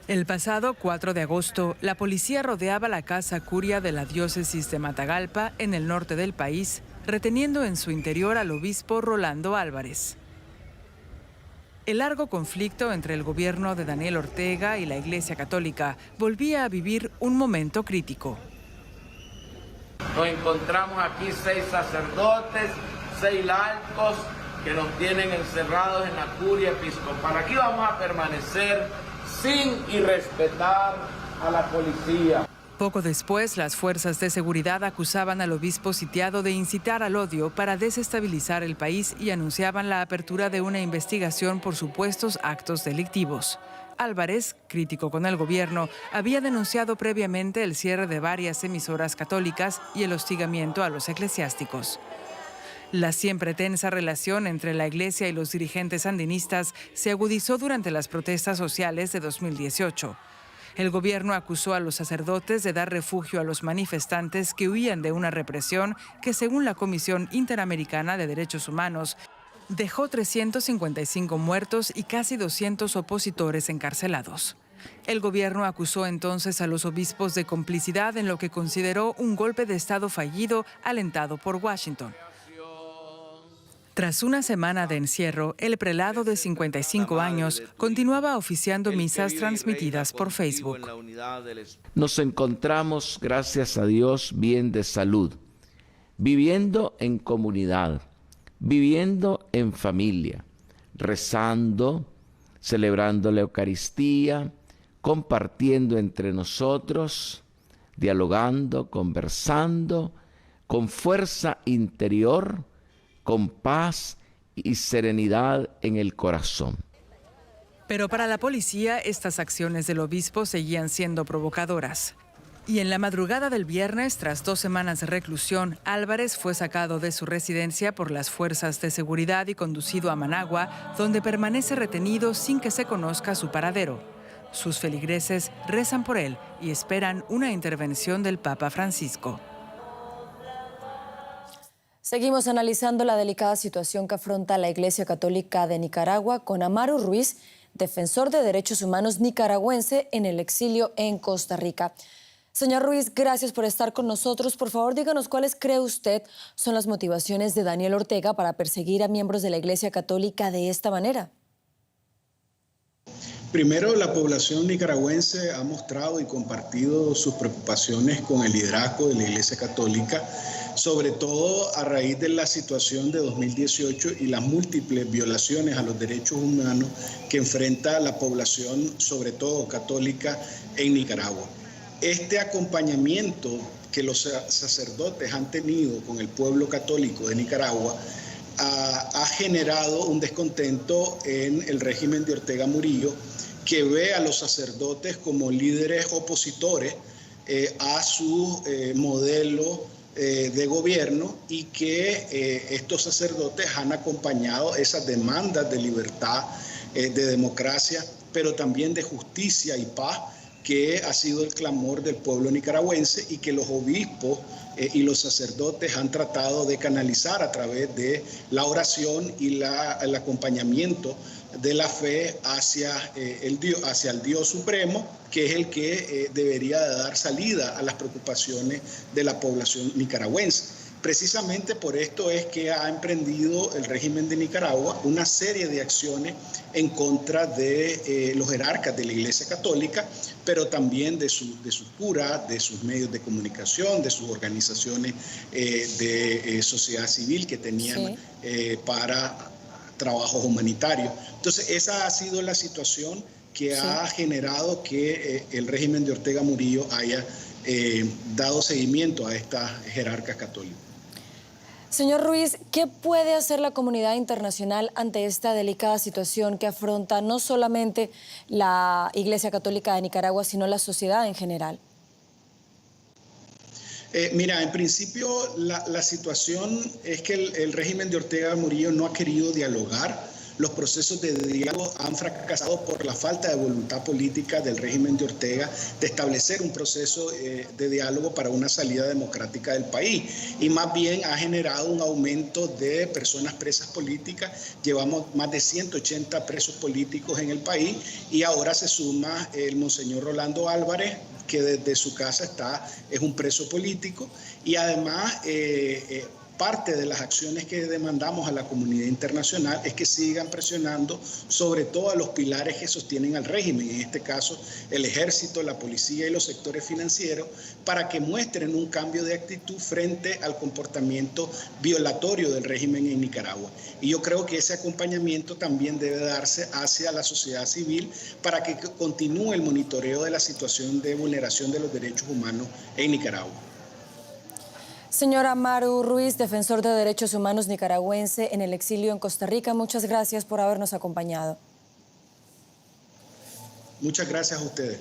El pasado 4 de agosto, la policía rodeaba la casa curia de la diócesis de Matagalpa, en el norte del país, reteniendo en su interior al obispo Rolando Álvarez. El largo conflicto entre el gobierno de Daniel Ortega y la Iglesia Católica volvía a vivir un momento crítico. Nos encontramos aquí 6 sacerdotes, 6 laicos que nos tienen encerrados en la curia episcopal. Aquí vamos a permanecer sin irrespetar a la policía. Poco después, las fuerzas de seguridad acusaban al obispo sitiado de incitar al odio para desestabilizar el país y anunciaban la apertura de una investigación por supuestos actos delictivos. Álvarez, crítico con el gobierno, había denunciado previamente el cierre de varias emisoras católicas y el hostigamiento a los eclesiásticos. La siempre tensa relación entre la Iglesia y los dirigentes sandinistas se agudizó durante las protestas sociales de 2018. El gobierno acusó a los sacerdotes de dar refugio a los manifestantes que huían de una represión que, según la Comisión Interamericana de Derechos Humanos, dejó 355 muertos y casi 200 opositores encarcelados. El gobierno acusó entonces a los obispos de complicidad en lo que consideró un golpe de Estado fallido alentado por Washington. Tras una semana de encierro, el prelado de 55 años continuaba oficiando misas transmitidas por Facebook. Nos encontramos, gracias a Dios, bien de salud, viviendo en comunidad, viviendo en familia, rezando, celebrando la Eucaristía, compartiendo entre nosotros, dialogando, conversando, con fuerza interior, con paz y serenidad en el corazón. Pero para la policía, estas acciones del obispo seguían siendo provocadoras. Y en la madrugada del viernes, tras 2 semanas de reclusión, Álvarez fue sacado de su residencia por las fuerzas de seguridad y conducido a Managua, donde permanece retenido sin que se conozca su paradero. Sus feligreses rezan por él y esperan una intervención del Papa Francisco. Seguimos analizando la delicada situación que afronta la Iglesia Católica de Nicaragua con Amaru Ruiz, defensor de derechos humanos nicaragüense en el exilio en Costa Rica. Señor Ruiz, gracias por estar con nosotros. Por favor, díganos cuáles cree usted son las motivaciones de Daniel Ortega para perseguir a miembros de la Iglesia Católica de esta manera. Primero, la población nicaragüense ha mostrado y compartido sus preocupaciones con el liderazgo de la Iglesia Católica, sobre todo a raíz de la situación de 2018 y las múltiples violaciones a los derechos humanos que enfrenta la población, sobre todo católica, en Nicaragua. Este acompañamiento que los sacerdotes han tenido con el pueblo católico de Nicaragua ha generado un descontento en el régimen de Ortega Murillo, que ve a los sacerdotes como líderes opositores a su modelo de gobierno, y que estos sacerdotes han acompañado esas demandas de libertad, de democracia, pero también de justicia y paz, que ha sido el clamor del pueblo nicaragüense, y que los obispos y los sacerdotes han tratado de canalizar a través de la oración y el acompañamiento de la fe hacia el Dios Supremo, que es el que debería de dar salida a las preocupaciones de la población nicaragüense. Precisamente por esto es que ha emprendido el régimen de Nicaragua una serie de acciones en contra de los jerarcas de la Iglesia Católica, pero también de sus curas, de sus medios de comunicación, de sus organizaciones de sociedad civil que tenían para trabajos humanitarios. Entonces, esa ha sido la situación que ha generado que el régimen de Ortega Murillo haya dado seguimiento a estas jerarcas católicas. Señor Ruiz, ¿qué puede hacer la comunidad internacional ante esta delicada situación que afronta no solamente la Iglesia Católica de Nicaragua, sino la sociedad en general? Mira, en principio la situación es que el régimen de Ortega Murillo no ha querido dialogar Los procesos de diálogo han fracasado por la falta de voluntad política del régimen de Ortega de establecer un proceso de diálogo para una salida democrática del país, y más bien ha generado un aumento de personas presas políticas. Llevamos más de 180 presos políticos en el país, y ahora se suma el monseñor Rolando Álvarez, que desde su casa es un preso político, y además parte de las acciones que demandamos a la comunidad internacional es que sigan presionando sobre todo a los pilares que sostienen al régimen, en este caso el ejército, la policía y los sectores financieros, para que muestren un cambio de actitud frente al comportamiento violatorio del régimen en Nicaragua. Y yo creo que ese acompañamiento también debe darse hacia la sociedad civil para que continúe el monitoreo de la situación de vulneración de los derechos humanos en Nicaragua. Señor Amaru Ruiz, defensor de derechos humanos nicaragüense en el exilio en Costa Rica, muchas gracias por habernos acompañado. Muchas gracias a ustedes.